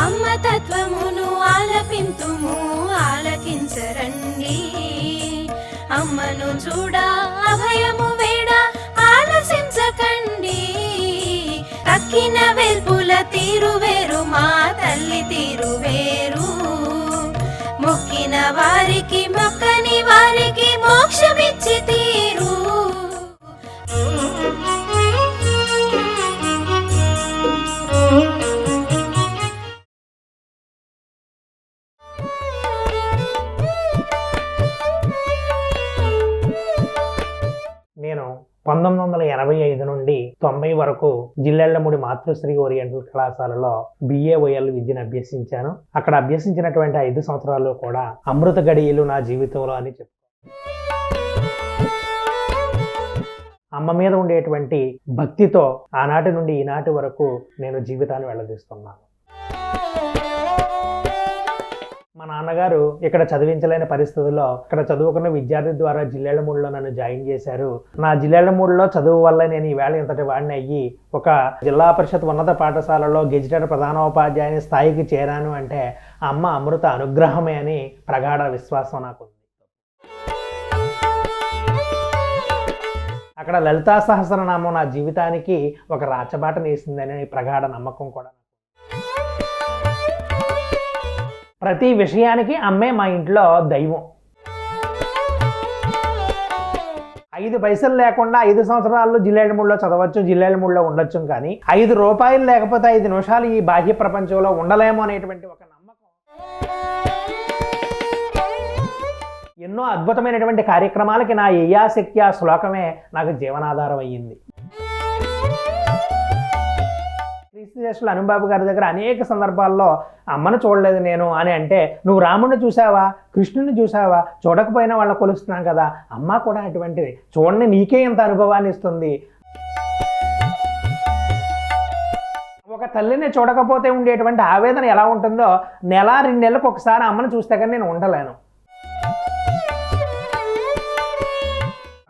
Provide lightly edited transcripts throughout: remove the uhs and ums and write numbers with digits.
అమ్మ తత్వమును ఆలపింతుము ఆలకించరండి, అమ్మను చూడ అభయము వేడ ఆలసించకండి. తక్కిన వెల్పుల తీరు వేరు, మా తల్లి తీరు వేరు. మొక్కిన వారికి మొక్కని వారికి మోక్షమిచ్చి తీరు. నేను 1985 నుండి 90 వరకు జిల్లెళ్లమూడి మాతృశ్రీ ఓరియంటల్ కళాశాలలో BAOL విద్యను అభ్యసించాను. అక్కడ అభ్యసించినటువంటి 5 సంవత్సరాలు కూడా అమృత గడియలు నా జీవితంలో అని చెప్పాను. అమ్మ మీద ఉండేటువంటి భక్తితో ఆనాటి నుండి ఈనాటి వరకు నేను జీవితాన్ని వెళ్ళదీస్తున్నాను. మా నాన్నగారు ఇక్కడ చదివించలేని పరిస్థితుల్లో ఇక్కడ చదువుకున్న విద్యార్థి ద్వారా జిల్లెళ్లమూడిలో నన్ను జాయిన్ చేశారు. నా జిల్లెళ్లమూడిలో చదువు వల్ల నేను ఈవేళ ఇంతటి వాడిని అయ్యి ఒక జిల్లా పరిషత్ ఉన్నత పాఠశాలలో గెజిటెడ్ ప్రధానోపాధ్యాయుని స్థాయికి చేరాను అంటే అమ్మ అమృత అనుగ్రహమే అని ప్రగాఢ విశ్వాసం నాకు. అక్కడ లలితా సహస్రనామం నా జీవితానికి ఒక రాచబాట నేసిందని ప్రగాఢ నమ్మకం కూడా. ప్రతి విషయానికి అమ్మే మా ఇంట్లో దైవం. 5 పైసలు లేకుండా 5 సంవత్సరాలు జిల్లెళ్లమూడిలో చదవచ్చు, జిల్లెళ్లమూడిలో ఉండొచ్చు, కానీ 5 రూపాయలు లేకపోతే 5 నిమిషాలు ఈ బాహ్య ప్రపంచంలో ఉండలేము అనేటువంటి ఒక నమ్మకం. ఎన్నో అద్భుతమైనటువంటి కార్యక్రమాలకి నా యయాశక్తి ఆ శ్లోకమే నాకు జీవనాధారం అయ్యింది. శ్రీశేషులు అనుబాబు గారి దగ్గర అనేక సందర్భాల్లో అమ్మను చూడలేదు నేను అని అంటే, నువ్వు రాముడిని చూసావా, కృష్ణుని చూసావా, చూడకపోయినా వాళ్ళని కొలుస్తున్నాం కదా, అమ్మ కూడా అటువంటిది, చూడండి నీకే ఇంత అనుభవాన్ని ఇస్తుంది. ఒక తల్లిని చూడకపోతే ఉండేటువంటి ఆవేదన ఎలా ఉంటుందో 1-2 నెలలకు ఒకసారి అమ్మను చూస్తే కానీ నేను ఉండలేను.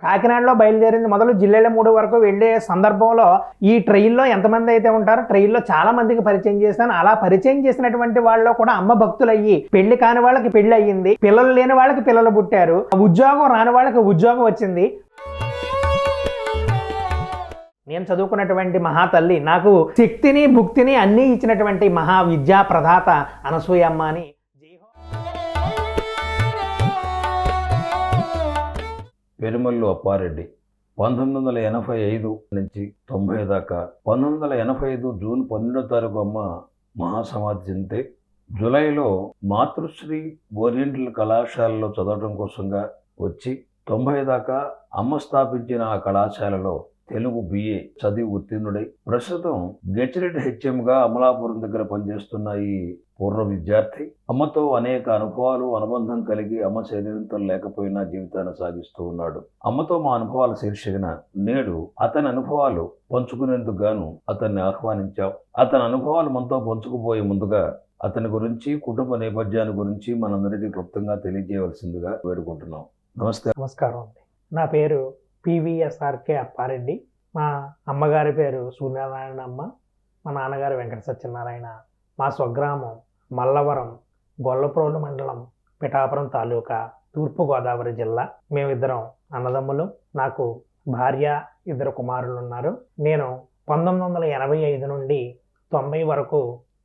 కాకినాడలో బయలుదేరింది మొదలు జిల్లెళ్లమూడి వరకు వెళ్ళే సందర్భంలో ఈ ట్రైన్లో ఎంతమంది అయితే ఉంటారో ట్రైన్లో చాలా మందికి పరిచయం చేశాను. అలా పరిచయం చేసినటువంటి వాళ్ళలో కూడా అమ్మ భక్తులయ్యి పెళ్లి కాని వాళ్ళకి పెళ్లి అయ్యింది, పిల్లలు లేని వాళ్ళకి పిల్లలు పుట్టారు, ఉద్యోగం రాని వాళ్ళకి ఉద్యోగం వచ్చింది. నేను చదువుకున్నటువంటి మహాతల్లి నాకు శక్తిని భుక్తిని అన్నీ ఇచ్చినటువంటి మహా విద్యా ప్రదాత అనసూయమ్మ అని. పెరుమల్లు అప్పారెడ్డి 1985 నుంచి 90 దాకా. 1985 జూన్ 12వ తారీఖు అమ్మ మహాసమాధి చెందితే జూలైలో మాతృశ్రీ ఓరియంటల్ కళాశాలలో చదవడం కోసంగా వచ్చి 90 దాకా అమ్మ స్థాపించిన ఆ కళాశాలలో తెలుగు BA చదివి ఉత్తీర్ణుడై ప్రస్తుతం గెజిటెడ్ HMగా అమలాపురం దగ్గర పనిచేస్తున్న ఈ పూర్వ విద్యార్థి అమ్మతో అనేక అనుభవాలు అనుబంధం కలిగి అమ్మ శరీరంతో లేకపోయినా జీవితాన్ని సాగిస్తూ ఉన్నాడు. అమ్మతో మా అనుభవాల శీర్షికన నేడు అతని అనుభవాలు పంచుకునేందుకు గాను అతన్ని ఆహ్వానించాం. అతని అనుభవాలు మనతో పంచుకుపోయే ముందుగా అతని గురించి కుటుంబ నేపథ్యాన్ని గురించి మనందరికీ క్లుప్తంగా తెలియజేయవలసిందిగా వేడుకుంటున్నాం. నమస్తే. నమస్కారం అండి. నా పేరు PVSRK అప్పారెడ్డి. మా అమ్మగారి పేరు సూర్యనారాయణ అమ్మ, మా నాన్నగారు వెంకట సత్యనారాయణ. మా స్వగ్రామం మల్లవరం, గొల్లప్రోలు మండలం, పిఠాపురం తాలూకా, తూర్పుగోదావరి జిల్లా. మేమిద్దరం అన్నదమ్ములు. నాకు భార్య, 2 కుమారులు ఉన్నారు. నేను 1985 నుండి 90 వరకు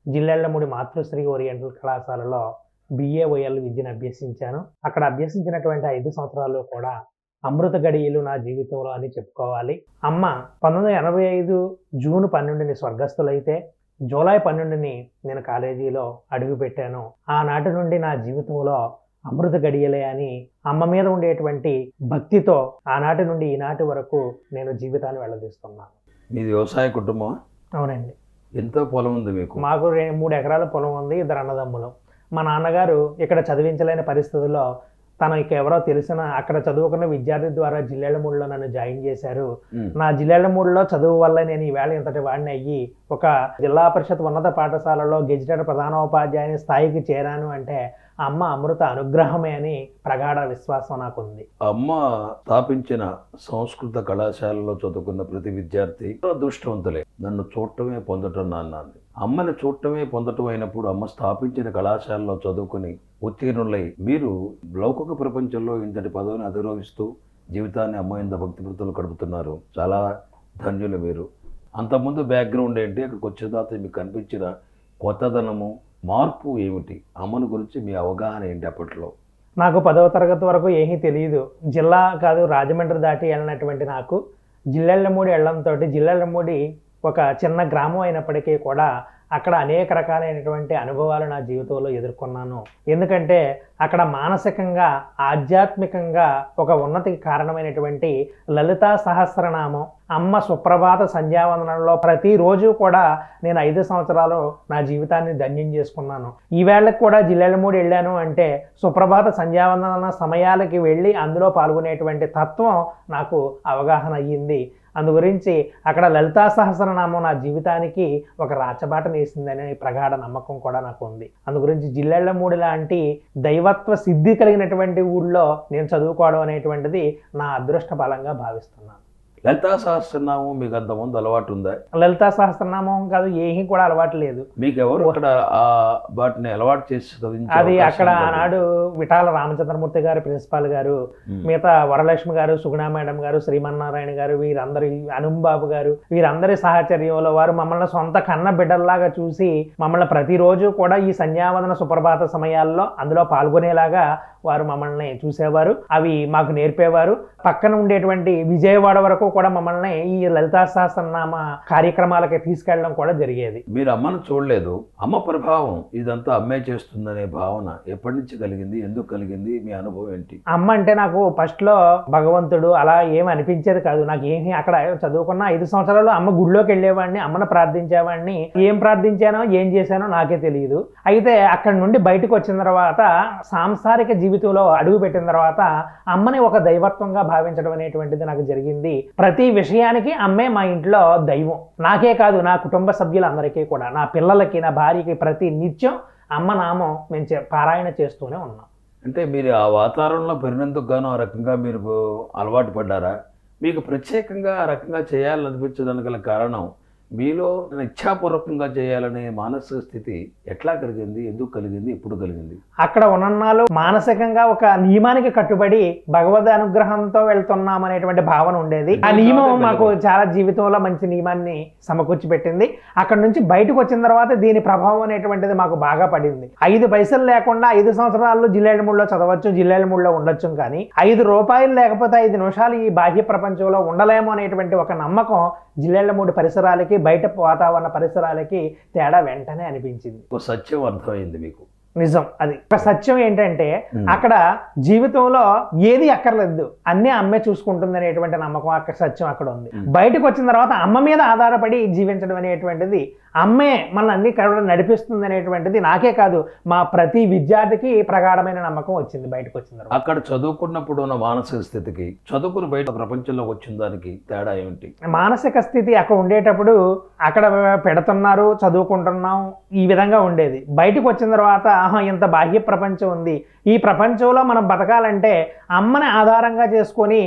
జిల్లెళ్లమూడి మాతృశ్రీ ఓరియంటల్ కళాశాలలో BAOL విద్యను అభ్యసించాను. అక్కడ అభ్యసించినటువంటి 5 సంవత్సరాలు కూడా అమృత గడియలు నా జీవితంలో అని చెప్పుకోవాలి. అమ్మ 1985 జూన్ 12ని స్వర్గస్థులైతే జూలై 12ని నేను కాలేజీలో అడుగుపెట్టాను. ఆనాటి నుండి నా జీవితంలో అమృత గడియలే అని అమ్మ మీద ఉండేటువంటి భక్తితో ఆనాటి నుండి ఈనాటి వరకు నేను జీవితాన్ని వెళ్ళదీస్తున్నాను. మీది వ్యవసాయ కుటుంబం? అవునండి. ఎంతో పొలం ఉంది మీకు? మాకు 3 ఎకరాల పొలం ఉంది, 2 అన్నదమ్ములు. మా నాన్నగారు ఇక్కడ చదివించలేని పరిస్థితుల్లో తనకి ఎవరో తెలిసిన అక్కడ చదువుకున్న విద్యార్థి ద్వారా జిల్లెళ్ళమూడిలో నన్ను జాయిన్ చేశారు. ఉమ్. నా జిల్లెళ్ళమూడిలో చదువు వల్ల నేను ఈవేళ ఇంతటి వాడిని అయ్యి ఒక జిల్లా పరిషత్ ఉన్నత పాఠశాలలో గెజిటెడ్ ప్రధానోపాధ్యాయుని స్థాయికి చేరాను అంటే అమ్మ అమృత అనుగ్రహమే అని ప్రగాఢ విశ్వాసం నాకుంది. అమ్మ స్థాపించిన సంస్కృత కళాశాలలో చదువుకున్న ప్రతి విద్యార్థి అదృష్టవంతులే. నన్ను చూడటమే పొందటం నాన్న. అమ్మని చూడటమే పొందటం అయినప్పుడు అమ్మ స్థాపించిన కళాశాలలో చదువుకుని ఉత్తీర్ణులై మీరు లౌకిక ప్రపంచంలో ఇంతటి పదవిని అధిరోహిస్తూ జీవితాన్ని అమ్మ ఇంత భక్తి వృత్తులు గడుపుతున్నారు. చాలా ధన్యులు మీరు. అంతకుముందు బ్యాక్గ్రౌండ్ ఏంటి, అక్కడికి వచ్చిన తర్వాత మీకు కనిపించిన కొత్తదనము, మార్పు ఏమిటి, అమ్మను గురించి మీ అవగాహన ఏంటి అప్పట్లో? నాకు 10వ తరగతి వరకు ఏమీ తెలియదు. జిల్లా కాదు రాజమండ్రి దాటి వెళ్ళినటువంటి నాకు జిల్లెళ్ళమూడి వెళ్ళడంతో, జిల్లెళ్ళమూడి ఒక చిన్న గ్రామం అయినప్పటికీ కూడా అక్కడ అనేక రకాలైనటువంటి అనుభవాలు నా జీవితంలో ఎదుర్కొన్నాను. ఎందుకంటే అక్కడ మానసికంగా ఆధ్యాత్మికంగా ఒక ఉన్నతికి కారణమైనటువంటి లలితా సహస్రనామం, అమ్మ సుప్రభాత సంధ్యావందనంలో ప్రతిరోజు కూడా నేను 5 సంవత్సరాలు నా జీవితాన్ని ధన్యం చేసుకున్నాను. ఈవేళకి కూడా జిల్లెళ్ళమూడి వెళ్ళాను అంటే సుప్రభాత సంధ్యావందన సమయాలకి వెళ్ళి అందులో పాల్గొనేటువంటి తత్వం నాకు అవగాహన అయ్యింది. అందు గురించి అక్కడ లలితా సహస్రనామం నా జీవితానికి ఒక రాచబాట వేసిందనే ప్రగాఢ నమ్మకం కూడా నాకు ఉంది. అందు గురించి జిల్లెళ్ళమూడి లాంటి దైవత్వ సిద్ధి కలిగినటువంటి ఊళ్ళో నేను చదువుకోవడం అనేటువంటిది నా అదృష్ట బలంగా భావిస్తున్నాను. లలితా సహస్రనామం మీకు అంతకుముందు అలవాటు ఉందా? లలితా సహస్రనామం కాదు, ఏమీ కూడా అలవాటు లేదు. మీకు ఎవరు అక్కడ వాటిని అలవాటు చేసి చదివించే అది అవకాశం అక్కడ ఉందా? ఆనాడు విఠాల రామచంద్రమూర్తి గారు ప్రిన్సిపాల్ గారు, మిగతా వరలక్ష్మి గారు, సుగుణ మేడం గారు, శ్రీమన్నారాయణ గారు, వీరందరూ, అనుంబాబు గారు, వీరందరి సహచర్యంలో వారు మమ్మల్ని సొంత కన్న బిడ్డల్లాగా చూసి మమ్మల్ని ప్రతిరోజు కూడా ఈ సంధ్యావందన సుప్రభాత సమయాల్లో అందులో పాల్గొనేలాగా వారు మమ్మల్ని చూసేవారు, అవి మాకు నేర్పేవారు. పక్కన ఉండేటువంటి విజయవాడ వరకు కూడా మమ్మల్ని ఈ లలితా సహస్రనామ కార్యక్రమాలకి తీసుకెళ్ళడం కూడా జరిగేది. మీరు అమ్మను చూడలేదు, అమ్మ ప్రభావం ఇదంతా అమ్మే చేస్తుందనే భావన ఎప్పటి నుంచి కలిగింది, ఎందుకు కలిగింది, మీ అనుభవం ఏంటి? అమ్మ అంటే నాకు ఫస్ట్ లో భగవంతుడు అలా ఏమి అనిపించేది కాదు. నాకు ఏమి అక్కడ చదువుకున్న 5 సంవత్సరాలు అమ్మ గుడిలోకి వెళ్ళేవాడిని, అమ్మను ప్రార్థించేవాడిని. ఏం ప్రార్థించానో ఏం చేశానో నాకే తెలియదు. అయితే అక్కడి నుండి బయటకు వచ్చిన తర్వాత సాంసారిక జీవితంలో అడుగు పెట్టిన తర్వాత అమ్మని ఒక దైవత్వంగా భావించడం అనేటువంటిది నాకు జరిగింది. ప్రతి విషయానికి అమ్మే మా ఇంట్లో దైవం. నాకే కాదు, నా కుటుంబ సభ్యులందరికీ కూడా, నా పిల్లలకి, నా భార్యకి ప్రతి నిత్యం అమ్మ నామం మేము పారాయణ చేస్తూనే ఉన్నాం. అంటే మీరు ఆ వాతావరణంలో పెరిగినందుకు గాను ఆ రకంగా మీరు అలవాటు పడ్డారా? మీకు ప్రత్యేకంగా ఆ రకంగా చేయాలనిపించడానికి గల కారణం మీలో ఇచ్ఛాపూర్వకంగా చేయాలనే మానసిక స్థితి ఎట్లా కలిగింది, ఎందుకు కలిగింది, ఎప్పుడు కలిగింది? అక్కడ ఉన్నన్నాళ్ళు మానసికంగా ఒక నియమానికి కట్టుబడి భగవద్ అనుగ్రహంతో వెళ్తున్నాం అనేటువంటి భావన ఉండేది. ఆ నియమం మాకు చాలా జీవితంలో మంచి నియమాన్ని సమకూర్చి పెట్టింది. అక్కడ నుంచి బయటకు వచ్చిన తర్వాత దీని ప్రభావం అనేటువంటిది మాకు బాగా పడింది. 5 పైసలు లేకుండా 5 సంవత్సరాలు జిల్లెళ్ళమూడిలో చదవచ్చు, జిల్లెళ్ళమూడిలో ఉండొచ్చు. కానీ 5 రూపాయలు లేకపోతే 5 నిమిషాలు ఈ బాహ్య ప్రపంచంలో ఉండలేము అనేటువంటి ఒక నమ్మకం జిల్లెళ్ళమూడి పరిసరాలకి, బయట వాతావరణ పరిసరాలకి తేడా వెంటనే అనిపించింది. ఒక సత్యం అర్థమైంది మీకు. నిజం. అది ఒక సత్యం ఏంటంటే అక్కడ జీవితంలో ఏది అక్కర్లేదు, అన్నీ అమ్మే చూసుకుంటుంది అనేటువంటి నమ్మకం, అక్కడ సత్యం అక్కడ ఉంది. బయటకు వచ్చిన తర్వాత అమ్మ మీద ఆధారపడి జీవించడం అనేటువంటిది, అమ్మే మనల్ని అన్ని కడ నడిపిస్తుంది అనేటువంటిది నాకే కాదు మా ప్రతి విద్యార్థికి ప్రగాఢమైన నమ్మకం వచ్చింది బయటకు వచ్చిన తర్వాత. అక్కడ చదువుకున్నప్పుడు ఉన్న మానసిక స్థితికి చదువుకుని బయట ప్రపంచంలో వచ్చిన దానికి తేడా ఏమిటి? మానసిక స్థితి అక్కడ ఉండేటప్పుడు అక్కడ పెడుతున్నారు, చదువుకుంటున్నాం, ఈ విధంగా ఉండేది. బయటకు వచ్చిన తర్వాత ఇంత బాహ్య ప్రపంచం ఉంది, ఈ ప్రపంచంలో మనం బతకాలంటే అమ్మని ఆధారంగా చేసుకొని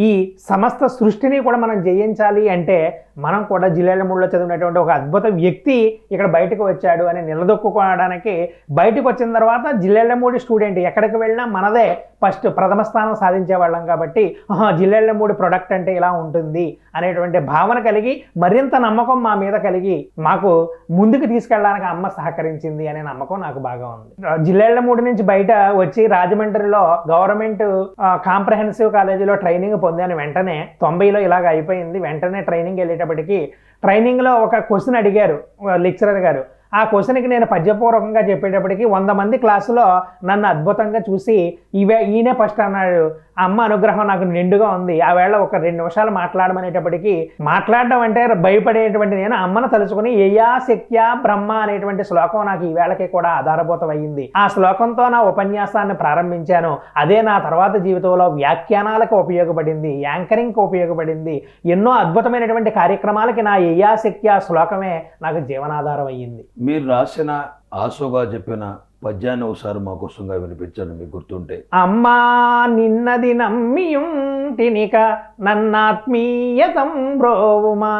ఈ సమస్త సృష్టిని కూడా మనం జయించాలి అంటే మనం కూడా జిల్లెళ్ళమూడిలో చదివినటువంటి ఒక అద్భుత వ్యక్తి ఇక్కడ బయటకు వచ్చాడు అని నిలదొక్కుకోవడానికి బయటకు వచ్చిన తర్వాత జిల్లెళ్ళమూడి స్టూడెంట్ ఎక్కడికి వెళ్ళినా మనదే ఫస్ట్ ప్రథమ స్థానం సాధించే వాళ్ళం కాబట్టి జిల్లెళ్ళమూడి ప్రొడక్ట్ అంటే ఇలా ఉంటుంది అనేటువంటి భావన కలిగి మరింత నమ్మకం మా మీద కలిగి మాకు ముందుకు తీసుకెళ్ళడానికి అమ్మ సహకరించింది అనే నమ్మకం నాకు బాగా ఉంది. జిల్లెళ్ళమూడి నుంచి బయట వచ్చి రాజమండ్రిలో గవర్నమెంట్ కాంప్రహెన్సివ్ కాలేజీలో ట్రైనింగ్ పొందాను. వెంటనే 90లో ఇలాగ అయిపోయింది. వెంటనే ట్రైనింగ్ వెళ్ళేటప్పటికి ట్రైనింగ్లో ఒక క్వశ్చన్ అడిగారు లెక్చరర్ గారు, ఆ క్వశ్చన్కి నేను పద్యపూర్వకంగా చెప్పేటప్పటికి 100 మంది క్లాసులో నన్ను అద్భుతంగా చూసి ఈయనే ఫస్ట్ అన్నాడు. అమ్మ అనుగ్రహం నాకు నిండుగా ఉంది, ఆ వేళ ఒక 2 నిమిషాలు మాట్లాడమనేటప్పటికి మాట్లాడడం అంటే భయపడేటువంటి నేను అమ్మను తలుచుకుని యయా శక్త్యా బ్రహ్మ అనేటువంటి శ్లోకం నాకు ఈ వేళకి కూడా ఆధారభూతం అయ్యింది. ఆ శ్లోకంతో నా ఉపన్యాసాన్ని ప్రారంభించాను. అదే నా తర్వాత జీవితంలో వ్యాఖ్యానాలకు ఉపయోగపడింది, యాంకరింగ్కి ఉపయోగపడింది, ఎన్నో అద్భుతమైనటువంటి కార్యక్రమాలకి నా యయా శక్త్యా శ్లోకమే నాకు జీవనాధారం అయ్యింది. మీరు రాసిన ఆశోగా చెప్పిన పద్యాన్ని ఒకసారి మా కోసంగా వినిపించండి, మీకు గుర్తుంటే. అమ్మా నిన్నది నమ్మియుంటినిక నన్నాత్మీయతం బ్రోవుమా,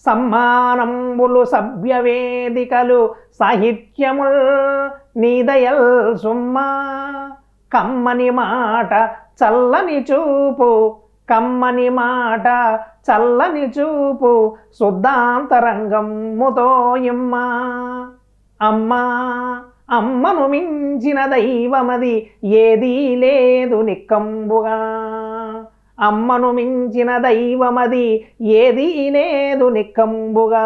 సమ్మానంబులు సభ్యవేదికలు సాహిత్యముల్ నీదయల్ సుమ్మా, కమ్మని మాట చల్లని చూపు, కమ్మని మాట చల్లని చూపు, శుద్ధాంతరంగముతో ఇమ్మా. అమ్మా అమ్మను మించిన దైవమది ఏదీ లేదు నిక్కంబుగా, అమ్మను మించిన దైవమది ఏదీ లేదు నిక్కంబుగా.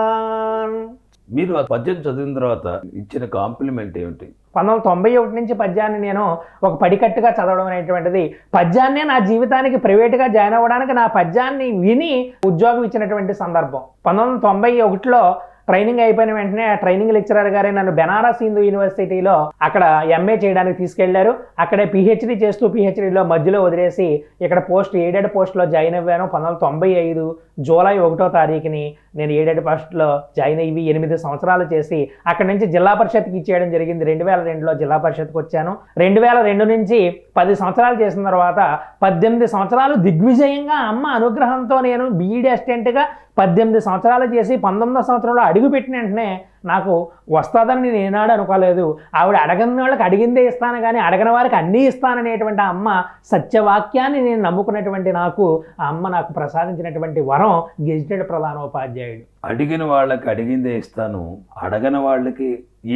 మీరు ఆ పద్యం చదివిన తర్వాత ఇచ్చిన కాంప్లిమెంట్ ఏమిటి? 1991 నుంచి పద్యాన్ని నేను ఒక పడికట్టుగా చదవడం అనేటువంటిది, పద్యాన్నే నా జీవితానికి ప్రైవేట్గా జాయిన్ అవ్వడానికి నా పద్యాన్ని విని ఉద్యోగం ఇచ్చినటువంటి సందర్భం. 1991లో ట్రైనింగ్ అయిపోయిన వెంటనే ఆ ట్రైనింగ్ లెక్చరర్ గారే నన్ను బెనారస్ హిందూ యూనివర్సిటీలో అక్కడ ఎంఏ చేయడానికి తీసుకెళ్లారు. అక్కడే పిహెచ్డి చేస్తూ పిహెచ్డిలో మధ్యలో వదిలేసి ఇక్కడ ఎయిడెడ్ పోస్ట్లో జాయిన్ అయ్యాను. 1995 జూలై 1వ తారీఖుని నేను ఎయిడెడ్ పోస్ట్లో జాయిన్ అయ్యి 8 సంవత్సరాలు చేసి అక్కడి నుంచి జిల్లా పరిషత్కి ఇచ్చేయడం జరిగింది. 2002లో జిల్లా పరిషత్కి వచ్చాను. 2002 నుంచి 10 సంవత్సరాలు చేసిన తర్వాత 18 సంవత్సరాలు దిగ్విజయంగా అమ్మ అనుగ్రహంతో నేను బీఈడీ అసిస్టెంట్గా 18 సంవత్సరాలు చేసి 19వ సంవత్సరంలో అడుగుపెట్టిన వెంటనే నాకు వస్తుందని నేను ఏనాడు అనుకోలేదు. ఆవిడ అడగని వాళ్ళకి అడిగిందే ఇస్తాను కానీ అడగని వారికి అన్నీ ఇస్తాననేటువంటి ఆ అమ్మ సత్యవాక్యాన్ని నేను నమ్ముకున్నటువంటి నాకు ఆ అమ్మ నాకు ప్రసాదించినటువంటి వరం గెజిటెడ్ ప్రధానోపాధ్యాయుడు. అడిగిన వాళ్ళకి అడిగిందే ఇస్తాను, అడగని వాళ్ళకి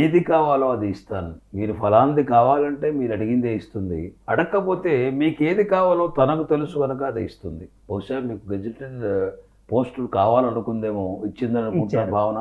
ఏది కావాలో అది ఇస్తాను. మీరు ఫలాంది కావాలంటే మీరు అడిగిందే ఇస్తుంది, అడగకపోతే మీకు ఏది కావాలో తనకు తెలుసు కనుక అది ఇస్తుంది. బహుశా మీకు గెజిటెడ్ పోస్టులు కావాలనుకుందేమో, ఇచ్చిందని అనుకుంటున్న భావన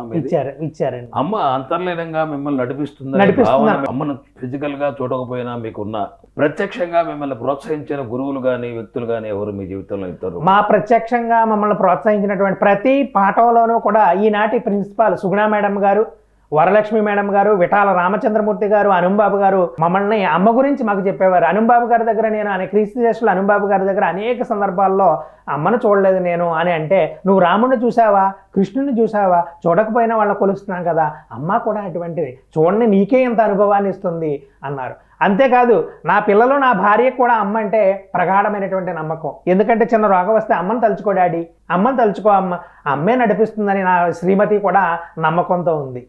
ఇచ్చారండి. అమ్మ అంతర్లీనంగా మిమ్మల్ని నడిపిస్తుంది. అమ్మను ఫిజికల్ గా చూడకపోయినా మీకున్న ప్రత్యక్షంగా మిమ్మల్ని ప్రోత్సహించిన గురువులు కానీ వ్యక్తులు కానీ ఎవరు మీ జీవితంలో ఇస్తారు? మా ప్రత్యక్షంగా మమ్మల్ని ప్రోత్సహించినటువంటి ప్రతి పాఠంలోనూ కూడా ఈనాటి ప్రిన్సిపాల్ సుగుణ మేడం గారు, వరలక్ష్మి మేడం గారు, విఠాల రామచంద్రమూర్తి గారు, అనుంబాబు గారు మమ్మల్ని అమ్మ గురించి మాకు చెప్పేవారు. అనుంబాబు గారి దగ్గర నేను క్రీస్తు దేశంలో అనుంబాబు గారి దగ్గర అనేక సందర్భాల్లో అమ్మను చూడలేదు నేను అని అంటే, నువ్వు రాముడిని చూసావా, కృష్ణుని చూసావా, చూడకపోయినా వాళ్ళని కొలుస్తున్నాం కదా, అమ్మ కూడా అటువంటిది, చూడండి నీకే ఇంత అనుభవాన్ని ఇస్తుంది అన్నారు. అంతేకాదు నా పిల్లలు నా భార్యకు కూడా అమ్మ అంటే ప్రగాఢమైనటువంటి నమ్మకం. ఎందుకంటే చిన్న రోగం వస్తే అమ్మని తలుచుకో డాడీ, అమ్మని తలుచుకో అమ్మ, అమ్మే నడిపిస్తుందని నా శ్రీమతి కూడా నమ్మకంతో ఉంది.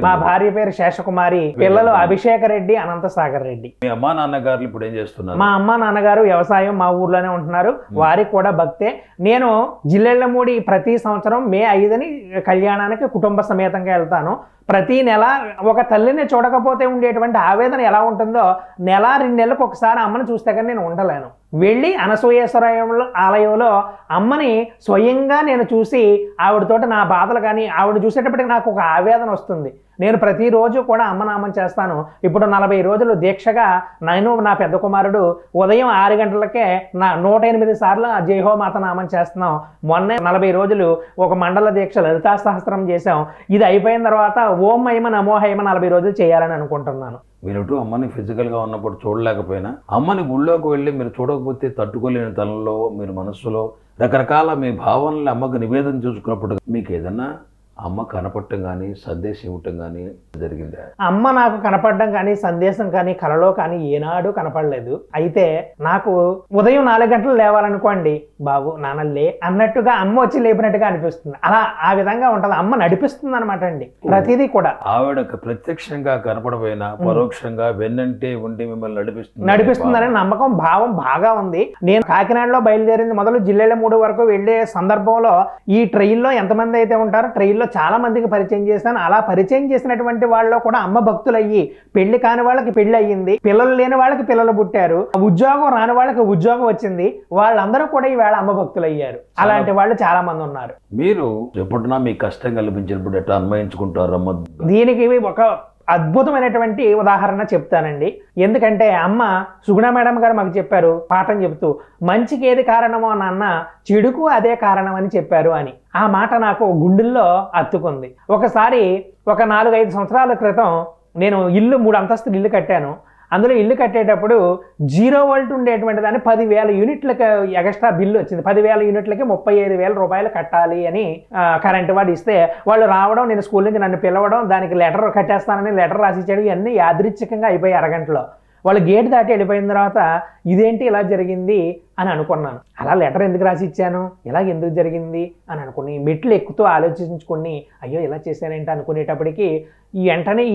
మా భార్య పేరు శేషకుమారి, పిల్లలు అభిషేక రెడ్డి, అనంతసాగర్ రెడ్డి. మీ అమ్మా నాన్నగారు ఇప్పుడు ఏం చేస్తున్నారు? మా అమ్మ నాన్నగారు వ్యవసాయం, మా ఊర్లోనే ఉంటున్నారు. వారికి కూడా భక్తే. నేను జిల్లెళ్ళమూడి ప్రతి సంవత్సరం మే 5ని కళ్యాణానికి కుటుంబ సమేతంగా వెళ్తాను. ప్రతి నెల ఒక తల్లిని చూడకపోతే ఉండేటువంటి ఆవేదన ఎలా ఉంటుందో, నెల 2 నెలలకు ఒకసారి అమ్మని చూస్తే కానీ నేను ఉండలేను. వెళ్ళి అనసూయేశ్వర ఆలయంలో అమ్మని స్వయంగా నేను చూసి ఆవిడతోటి నా బాధలు కానీ ఆవిడ చూసేటప్పటికి నాకు ఒక ఆవేదన వస్తుంది. నేను ప్రతిరోజు కూడా అమ్మనామం చేస్తాను. ఇప్పుడు 40 రోజులు దీక్షగా నేను నా పెద్ద కుమారుడు ఉదయం 6 గంటలకే 108 సార్లు జయహోమాత నామం చేస్తున్నాం. మొన్నే 40 రోజులు ఒక మండల దీక్ష లలితా సహస్రం చేసాం. ఇది అయిపోయిన తర్వాత ఓం హైమ నమో హైమ 40 రోజులు చేయాలని అనుకుంటున్నాను. మీరు అమ్మని ఫిజికల్గా ఉన్నప్పుడు చూడలేకపోయినా అమ్మని గుళ్ళోకి వెళ్ళి మీరు చూడకపోతే తట్టుకోలేని తనంలో మీరు మనస్సులో రకరకాల మీ భావనలు అమ్మకు నివేదన చూసుకున్నప్పుడు మీకు ఏదన్నా అమ్మ కనపడటం కానీ సందేశం ఇవ్వటం కానీ జరిగిందా? అమ్మ నాకు కనపడడం కానీ సందేశం కానీ కలలో కానీ ఏనాడు కనపడలేదు. అయితే నాకు ఉదయం 4 గంటలు లేవాలనుకోండి, బాబు నాన్నలే అన్నట్టుగా అమ్మ వచ్చి లేపినట్టుగా అనిపిస్తుంది. అలా ఆ విధంగా ఉంటుంది. అమ్మ నడిపిస్తుంది అనమాట అండి ప్రతిదీ కూడా. ఆవిడ ప్రత్యక్షంగా కనపడపోయినా పరోక్షంగా వెన్నంటే ఉండి మిమ్మల్ని నడిపిస్తుందనే నమ్మకం, భావం బాగా ఉంది. నేను కాకినాడలో బయలుదేరింది మొదలు జిల్లెళ్ళమూడి వరకు వెళ్ళే సందర్భంలో ఈ ట్రైన్లో ఎంతమంది అయితే ఉంటారో ట్రైన్లో చాలా మందికి పరిచయం చేశాను. అలా పరిచయం చేసినటువంటి వాళ్ళలో కూడా అమ్మ భక్తులయ్యి పెళ్లి కాని వాళ్ళకి పెళ్లి అయ్యింది, పిల్లలు లేని వాళ్ళకి పిల్లలు పుట్టారు, ఉద్యోగం రాని వాళ్ళకి ఉద్యోగం వచ్చింది. వాళ్ళందరూ కూడా ఈవేళ అమ్మ భక్తులు అయ్యారు. అలాంటి వాళ్ళు చాలా మంది ఉన్నారు. మీరు ఎప్పుడన్నా మీకు కష్టం కల్పించినప్పుడు ఎట్లా అన్వయించుకుంటారు అమ్మ? దీనికి ఒక అద్భుతమైనటువంటి ఉదాహరణ చెప్తానండి. ఎందుకంటే అమ్మ సుగుణ మేడం గారు మాకు చెప్పారు పాఠం చెబుతూ, మంచికి ఏది కారణమో నాన్న చెడుకు అదే కారణం అని చెప్పారు అని. ఆ మాట నాకు గుండెల్లో అత్తుకుంది. ఒకసారి ఒక 4-5 సంవత్సరాల క్రితం నేను 3 అంతస్తులు ఇల్లు కట్టాను. అందులో ఇల్లు కట్టేటప్పుడు 0 వోల్ట్ ఉండేటువంటి దాన్ని 10,000 యూనిట్లకు ఎక్స్ట్రా బిల్లు వచ్చింది. 10,000 యూనిట్లకి 35,000 రూపాయలు కట్టాలి అని కరెంటు వాడు ఇస్తే, వాళ్ళు రావడం, నేను స్కూల్ నుంచి నన్ను పిలవడం, దానికి లెటర్ కట్టేస్తానని లెటర్ రాసిచ్చాడు. ఇవన్నీ యాదృచ్ఛికంగా అయిపోయి అరగంటలో. వాళ్ళు గేట్ దాటి వెళ్ళిపోయిన తర్వాత ఇదేంటి ఇలా జరిగింది అని అనుకున్నాను. అలా లెటర్ ఎందుకు రాసి ఇచ్చాను, ఇలాగ ఎందుకు జరిగింది అని అనుకుని మెట్లు ఎక్కుతూ ఆలోచించుకుని అయ్యో ఇలా చేశానేంటి అనుకునేటప్పటికి వెంటనే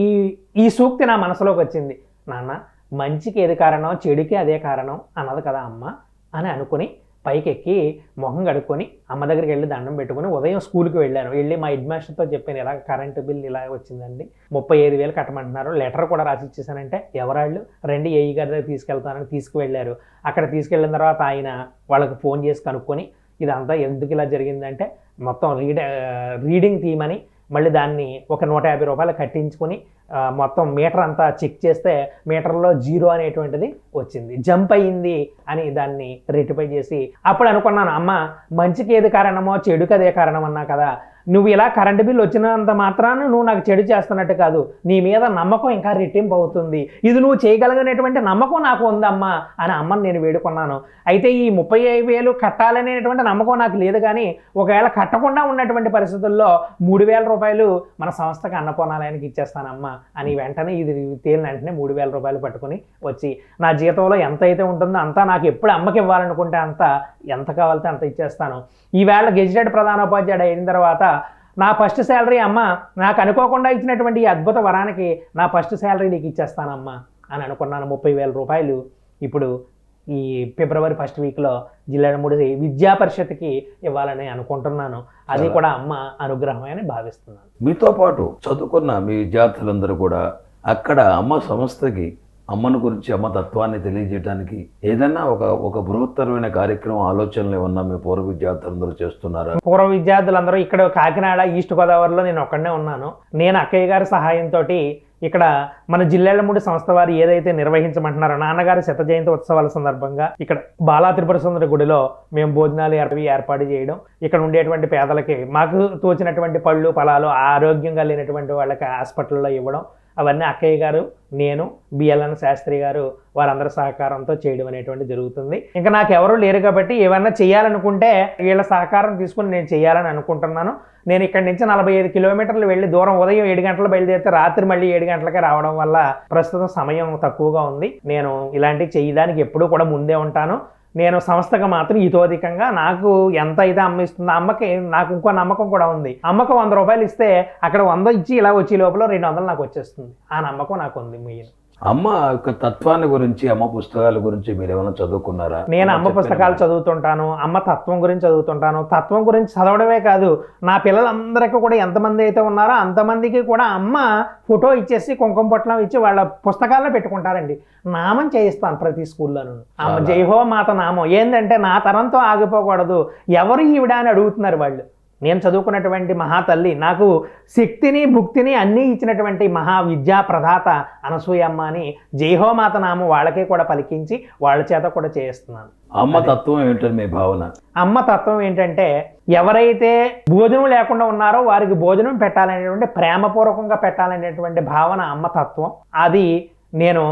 ఈ సూక్తి నా మనసులోకి వచ్చింది. నాన్న మంచికి ఏది కారణం చెడుకి అదే కారణం అన్నది కదా అమ్మ అని అనుకుని పైకెక్కి మొహం కడుక్కొని అమ్మ దగ్గరికి వెళ్ళి దండం పెట్టుకుని ఉదయం స్కూల్కి వెళ్ళాను. వెళ్ళి మా హెడ్ మాస్టర్తో చెప్పాను, ఇలా కరెంటు బిల్ ఇలా వచ్చిందండి, 35,000 కట్టమంటున్నారు, లెటర్ కూడా రాసి ఇచ్చేసానంటే ఎవరాళ్ళు రండి ఏఈ గారి దగ్గర తీసుకెళ్తానని తీసుకువెళ్ళారు. అక్కడ తీసుకెళ్ళిన తర్వాత ఆయన వాళ్ళకి ఫోన్ చేసి కనుక్కొని ఇదంతా ఎందుకు ఇలా జరిగిందంటే మొత్తం రీడింగ్ తీయమని మళ్ళీ దాన్ని ఒక 150 రూపాయలు కట్టించుకొని మొత్తం మీటర్ అంతా చెక్ చేస్తే మీటర్లో 0 అనేటువంటిది వచ్చింది. జంప్ అయ్యింది అని దాన్ని రెక్టిఫై చేసి అప్పుడు అనుకున్నాను, అమ్మ మంచికి ఏది కారణమో చెడుకి అదే కారణం అన్నా కదా, నువ్వు ఇలా కరెంటు బిల్ వచ్చినంత మాత్రాన నువ్వు నాకు చెడు చేస్తున్నట్టు కాదు, నీ మీద నమ్మకం ఇంకా రెట్టింపు అవుతుంది, ఇది నువ్వు చేయగలిగినటువంటి నమ్మకం నాకు ఉందమ్మా అని అమ్మని నేను వేడుకున్నాను. అయితే ఈ 35,000 కట్టాలనేటువంటి నమ్మకం నాకు లేదు, కానీ ఒకవేళ కట్టకుండా ఉన్నటువంటి పరిస్థితుల్లో 3,000 రూపాయలు మన సంస్థకి అన్నపూర్ణాలయానికి ఇచ్చేస్తానమ్మా అని వెంటనే ఇది తేలిన వెంటనే 3,000 రూపాయలు పట్టుకుని వచ్చి నా జీతంలో ఎంత అయితే ఉంటుందో అంతా నాకు ఎప్పుడు అమ్మకి ఇవ్వాలనుకుంటే ఎంత కావాలితే అంత ఇచ్చేస్తాను. ఈవేళ గెజిటెడ్ ప్రధానోపాధ్యాయుడు అయిన తర్వాత నా ఫస్ట్ శాలరీ అమ్మ నాకు అనుకోకుండా ఇచ్చినటువంటి ఈ అద్భుత వరానికి నా ఫస్ట్ శాలరీ నీకు ఇచ్చేస్తానమ్మా అని అనుకున్నాను. 30,000 రూపాయలు ఇప్పుడు ఈ ఫిబ్రవరి 1st వీక్లో జిల్లా 3 విద్యా పరిషత్కి ఇవ్వాలని అనుకుంటున్నాను. అది కూడా అమ్మ అనుగ్రహమే అని భావిస్తున్నాను. మీతో పాటు చదువుకున్న మీ విద్యార్థులందరూ కూడా అక్కడ అమ్మ సంస్థకి అమ్మను గురించి అమ్మ తత్వాన్ని తెలియజేయడానికి ఏదన్నా ఒక బృహత్తరమైన కార్యక్రమం ఆలోచనలు ఏమన్నా మీ పూర్వ విద్యార్థులందరూ చేస్తున్నారా? పూర్వ విద్యార్థులందరూ ఇక్కడ కాకినాడ ఈస్ట్ గోదావరిలో నేను ఒక్కడనే ఉన్నాను. నేను అక్కయ్య గారి సహాయంతో ఇక్కడ మన జిల్లాల 3 సంస్థ వారు ఏదైతే నిర్వహించమంటున్నారో నాన్నగారి శత జయంతి ఉత్సవాల సందర్భంగా ఇక్కడ బాలా త్రిపుర సుందరి గుడిలో మేము భోజనాలు ఏర్పాటు చేయడం, ఇక్కడ ఉండేటువంటి పేదలకి మాకు తోచినటువంటి పళ్ళు ఫలాలు ఆరోగ్యంగా లేనటువంటి వాళ్ళకి హాస్పిటల్లో ఇవ్వడం, అవన్నీ అక్కయ్య గారు, నేను, బిఎల్ఎన్ శాస్త్రి గారు వారందరి సహకారంతో చేయడం అనేటువంటి జరుగుతుంది. ఇంకా నాకు ఎవరు లేరు కాబట్టి ఏమన్నా చేయాలనుకుంటే వీళ్ళ సహకారం తీసుకుని నేను చేయాలని అనుకుంటున్నాను. నేను ఇక్కడి నుంచి 45 కిలోమీటర్లు వెళ్ళి దూరం ఉదయం 7 గంటలు బయలుదేరితే రాత్రి మళ్ళీ 7 గంటలకే రావడం వల్ల ప్రస్తుతం సమయం తక్కువగా ఉంది. నేను ఇలాంటివి చేయడానికి ఎప్పుడూ కూడా ముందే ఉంటాను. నేను సంస్థకు మాత్రం ఇతోధికంగా నాకు ఎంత అయితే అమ్మ ఇస్తుందో అమ్మకి నాకు ఇంకో నమ్మకం కూడా ఉంది. అమ్మకు 100 రూపాయలు ఇస్తే అక్కడ 100 ఇచ్చి ఇలా వచ్చే లోపల 200 నాకు వచ్చేస్తుంది. ఆ నమ్మకం నాకు ఉంది. మెయిన్ అమ్మ యొక్క తత్వాన్ని గురించి, అమ్మ పుస్తకాల గురించి మీరు ఏమైనా చదువుకున్నారా? నేను అమ్మ పుస్తకాలు చదువుతుంటాను, అమ్మ తత్వం గురించి చదువుతుంటాను. తత్వం గురించి చదవడమే కాదు, నా పిల్లలందరికీ కూడా ఎంతమంది అయితే ఉన్నారో అంతమందికి కూడా అమ్మ ఫోటో ఇచ్చేసి కుంకుమ పొట్లం ఇచ్చి వాళ్ళ పుస్తకాల్లో పెట్టుకుంటారండి. నామం చేయిస్తాను ప్రతి స్కూల్లోనూ. అమ్మ జైహో మాత నామం. ఏంటంటే నా తరంతో ఆగిపోకూడదు, ఎవరు ఈవిడ అని అడుగుతున్నారు వాళ్ళు. నేను చదువుకున్నటువంటి మహాతల్లి, నాకు శక్తిని భుక్తిని అన్నీ ఇచ్చినటువంటి మహా విద్యా ప్రదాత అనసూయమ్మ అని జైహోమాత నామం వాళ్ళకే కూడా పలికించి వాళ్ళ చేత కూడా చేయిస్తున్నాను. అమ్మ తత్వం ఏంటని మీ భావన? అమ్మ తత్వం ఏంటంటే ఎవరైతే భోజనం లేకుండా ఉన్నారో వారికి భోజనం పెట్టాలనేటువంటి, ప్రేమపూర్వకంగా పెట్టాలనేటువంటి భావన అమ్మ తత్వం. అది నేను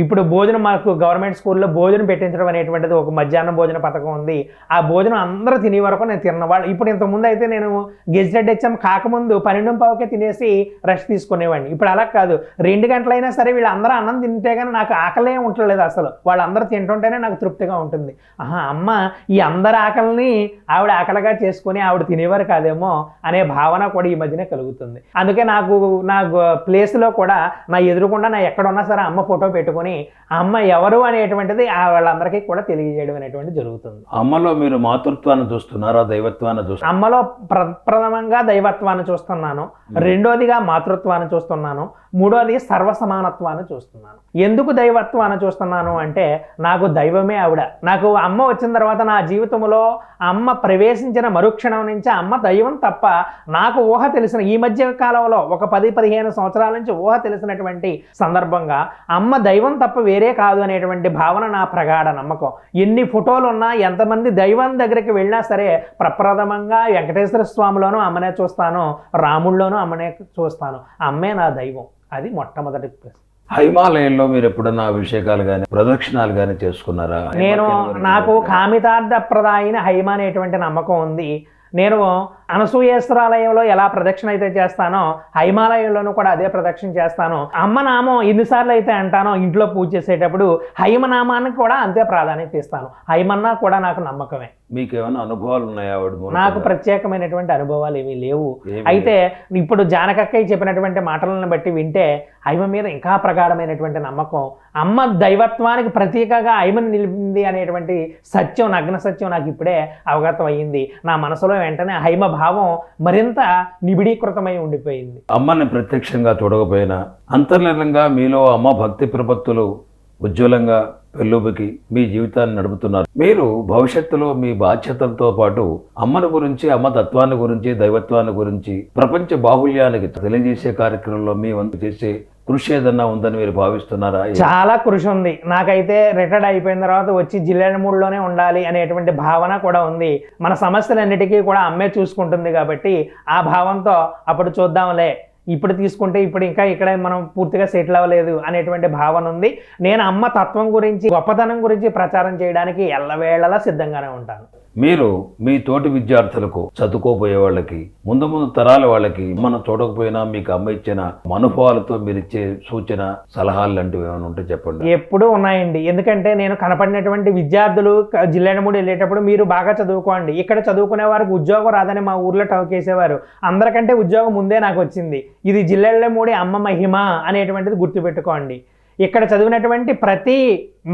ఇప్పుడు భోజనం మాకు గవర్నమెంట్ స్కూల్లో భోజనం పెట్టించడం అనేటువంటిది ఒక మధ్యాహ్నం భోజన పథకం ఉంది. ఆ భోజనం అందరూ తినే వరకు నేను తిన్నవాళ్ళు. ఇప్పుడు ఇంతకుముందు అయితే నేను గెజిటెడ్ హెచ్ఎం కాకముందు 12:15కే తినేసి రెస్ట్ తీసుకునేవాడిని. ఇప్పుడు అలా కాదు, 2 గంటలైనా సరే వీళ్ళందరూ అన్నం తింటే కానీ నాకు ఆకలే ఉండలేదు. అసలు వాళ్ళందరూ తింటుంటేనే నాకు తృప్తిగా ఉంటుంది. అమ్మ ఈ అందరి ఆకలిని ఆవిడ ఆకలిగా చేసుకుని ఆవిడ తినేవారు కాదేమో అనే భావన కూడా ఈ మధ్యనే కలుగుతుంది. అందుకే నాకు నా ప్లేస్లో కూడా నా ఎదురుకుండా నా ఎక్కడున్నా సరే అమ్మ ఫోటో పెట్టుకొని ఆ అమ్మ ఎవరు అనేటువంటిది వాళ్ళందరికీ కూడా తెలియజేయడం అనేటువంటి జరుగుతుంది. అమ్మలో మీరు మాతృత్వాన్ని చూస్తున్నారా, దైవత్వాన్ని చూస్తున్నారు? అమ్మలో ప్రథమంగా దైవత్వాన్ని చూస్తున్నాను, రెండోదిగా మాతృత్వాన్ని చూస్తున్నాను, మూడోది సర్వసమానత్వాన్ని చూస్తున్నాను. ఎందుకు దైవత్వాన్ని చూస్తున్నాను అంటే నాకు దైవమే ఆవిడ. నాకు అమ్మ వచ్చిన తర్వాత నా జీవితంలో అమ్మ ప్రవేశించిన మరుక్షణం నుంచి అమ్మ దైవం తప్ప నాకు ఊహ తెలిసిన ఈ మధ్య కాలంలో ఒక 10-15 సంవత్సరాల నుంచి ఊహ తెలిసినటువంటి సందర్భంగా అమ్మ దైవం తప్ప వేరే కాదు అనేటువంటి భావన నా ప్రగాఢ నమ్మకం. ఎన్ని ఫోటోలు ఉన్నా, ఎంతమంది దైవం దగ్గరికి వెళ్ళినా సరే ప్రప్రథమంగా వెంకటేశ్వర స్వామిలోనూ అమ్మనే చూస్తాను, రాముల్లోనూ అమ్మనే చూస్తాను. అమ్మే నా దైవం. అది మొట్టమొదటి ప్రశ్న. హిమాలయంలో మీరు ఎప్పుడన్నా అభిషేకాలు కానీ ప్రదక్షిణాలు కానీ చేసుకున్నారా? నాకు కామితార్థప్రదాయిన హైమ అనేటువంటి నమ్మకం ఉంది. నేను అనసూయేశ్వరాలయంలో ఎలా ప్రదక్షిణ అయితే చేస్తానో హైమాలయంలోనూ కూడా అదే ప్రదక్షిణ చేస్తాను. అమ్మ నామం ఎన్నిసార్లు అయితే అంటానో ఇంట్లో పూజ చేసేటప్పుడు హైమనామానికి కూడా అంతే ప్రాధాన్యత ఇస్తాను. హైమన్నా కూడా నాకు నమ్మకమే. మీకు ఏమైనా అనుభవాలు ఉన్నాయా? నాకు ప్రత్యేకమైనటువంటి అనుభవాలు ఏమీ లేవు. అయితే ఇప్పుడు జానకక్కయ్య చెప్పినటువంటి మాటలను బట్టి వింటే హైమ మీద ఇంకా ప్రగాఢమైనటువంటి నమ్మకం. అమ్మ దైవత్వానికి ప్రతీకగా హైమను నిలిపింది అనేటువంటి సత్యం, నగ్న సత్యం నాకు ఇప్పుడే అవగతం అయ్యింది. నా మనసులో వెంటనే హైమ భావం మరింత నిబిడీకృతమై ఉండిపోయింది. అమ్మని ప్రత్యక్షంగా చూడకపోయినా అంతర్లీనంగా మీలో అమ్మ భక్తి ప్రపత్తులు ఉజ్వలంగా పెళ్ళుబికి మీ జీవితాన్ని నడుపుతున్నారు. మీరు భవిష్యత్తులో మీ బాధ్యతలతో పాటు అమ్మని గురించి, అమ్మ తత్వాన్ని గురించి, దైవత్వాన్ని గురించి ప్రపంచ బాహుళ్యానికి తెలియజేసే కార్యక్రమంలో మీ వంతు చేసే కృషి ఏదన్నా ఉందని మీరు భావిస్తున్నారా? చాలా కృషి ఉంది. నాకైతే రిటైర్డ్ అయిపోయిన తర్వాత వచ్చి జిల్లెడమూడిలోనే ఉండాలి అనేటువంటి భావన కూడా ఉంది. మన సమస్యలన్నిటికీ కూడా అమ్మే చూసుకుంటుంది కాబట్టి ఆ భావంతో అప్పుడు చూద్దాంలే, ఇప్పుడు తీసుకుంటే ఇప్పుడు ఇంకా ఇక్కడ మనం పూర్తిగా సెటిల్ అవ్వలేదు అనేటువంటి భావన ఉంది. నేను అమ్మ తత్వం గురించి, గొప్పతనం గురించి ప్రచారం చేయడానికి ఎల్లవేళలా సిద్ధంగానే ఉంటాను. మీరు మీ తోటి విద్యార్థులకు, చదువుకోబోయే వాళ్ళకి, ముందు తరాల వాళ్ళకి మనం చూడకపోయినా మీకు అమ్మ ఇచ్చిన అనుభవాలతో మీరు ఇచ్చే సూచన, సలహాలు లాంటివి ఏమైనా ఉంటే చెప్పండి. ఎప్పుడూ ఉన్నాయండి. ఎందుకంటే నేను కనపడినటువంటి విద్యార్థులు జిల్లెడమూడి వెళ్ళేటప్పుడు మీరు బాగా చదువుకోండి, ఇక్కడ చదువుకునే వారికి ఉద్యోగం రాదని మా ఊర్లో టవకేసేవారు. అందరికంటే ఉద్యోగం ముందే నాకు వచ్చింది. ఇది జిల్లెడమూడి అమ్మ మహిమ అనేటువంటిది గుర్తుపెట్టుకోండి. ఇక్కడ చదివినటువంటి ప్రతి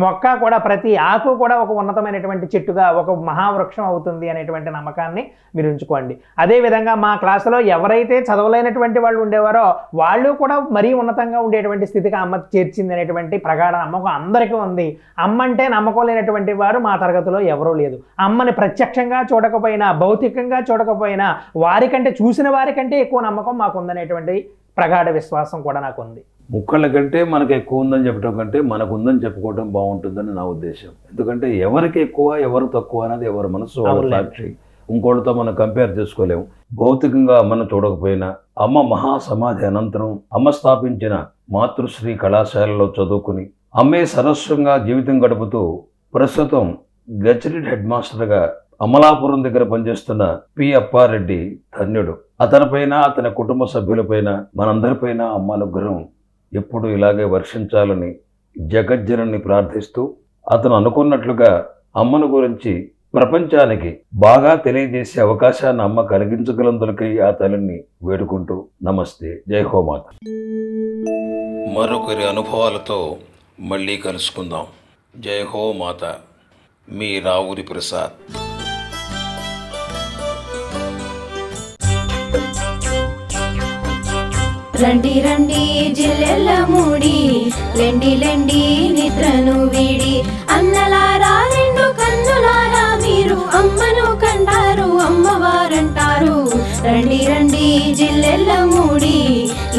మొక్క కూడా, ప్రతి ఆకు కూడా ఒక ఉన్నతమైనటువంటి చెట్టుగా, ఒక మహావృక్షం అవుతుంది అనేటువంటి నమ్మకాన్ని మీరు ఉంచుకోండి. అదేవిధంగా మా క్లాసులో ఎవరైతే చదవలేనటువంటి వాళ్ళు ఉండేవారో వాళ్ళు కూడా మరీ ఉన్నతంగా ఉండేటువంటి స్థితికి అమ్మ చేర్చింది అనేటువంటి ప్రగాఢ నమ్మకం అందరికీ ఉంది. అమ్మ అంటే నమ్మకం లేనటువంటి వారు మా తరగతిలో ఎవరూ లేదు. అమ్మని ప్రత్యక్షంగా చూడకపోయినా, భౌతికంగా చూడకపోయినా వారికంటే, చూసిన వారికంటే ఎక్కువ నమ్మకం మాకు ఉందనేటువంటి ప్రగాఢ విశ్వాసం కూడా నాకు ఉంది. ముక్కళ్ళ కంటే మనకు ఎక్కువ ఉందని చెప్పడం కంటే మనకు ఉందని చెప్పుకోవడం బాగుంటుందని నా ఉద్దేశం. ఎందుకంటే ఎవరికి ఎక్కువ, ఎవరు తక్కువ అనేది ఎవరి మనసు వాళ్ళ సాక్షి. ఇంకోటితో మనం కంపేర్ చేసుకోలేము. భౌతికంగా అమ్మను చూడకపోయినా అమ్మ మహాసమాధి అనంతరం అమ్మ స్థాపించిన మాతృశ్రీ కళాశాలలో చదువుకుని అమ్మే సరస్వంగా జీవితం గడుపుతూ ప్రస్తుతం గచ్చిరెడ్డి హెడ్ మాస్టర్గా అమలాపురం దగ్గర పనిచేస్తున్న పి అప్పారెడ్డి ధన్యుడు. అతనిపైన, అతని కుటుంబ సభ్యులపైన, మనందరిపైన అమ్మ అనుగ్రహం ఎప్పుడు ఇలాగే వర్షించాలని జగజ్జనని ప్రార్థిస్తూ అతను అనుకున్నట్లుగా అమ్మను గురించి ప్రపంచానికి బాగా తెలియజేసే అవకాశాన్ని అమ్మ కలిగించగలందులకై ఆ తల్లిని వేడుకుంటూ నమస్తే, జై హో మాత. మరొకరి అనుభవాలతో మళ్ళీ కలుసుకుందాం. జై హో మాత. మీ రావురి ప్రసాద్. రండి రండి జిల్లెడమూడి, లెండి లెండి నిద్రను వీడి, అన్నలారా రెండు కన్నులారా మీరు అమ్మను కంటారు, అమ్మవారంటారు. రండి రండి జిల్లెడమూడి,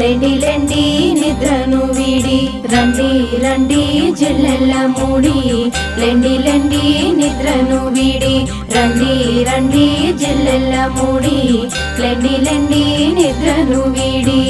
లెండి లెండి నిద్రను వీడి. రండి రండి జిల్లెడమూడి, లెండి లెండి నిద్రను వీడి. రండి రండి జిల్లెడమూడి, లెండి లెండి నిద్రను వీడి.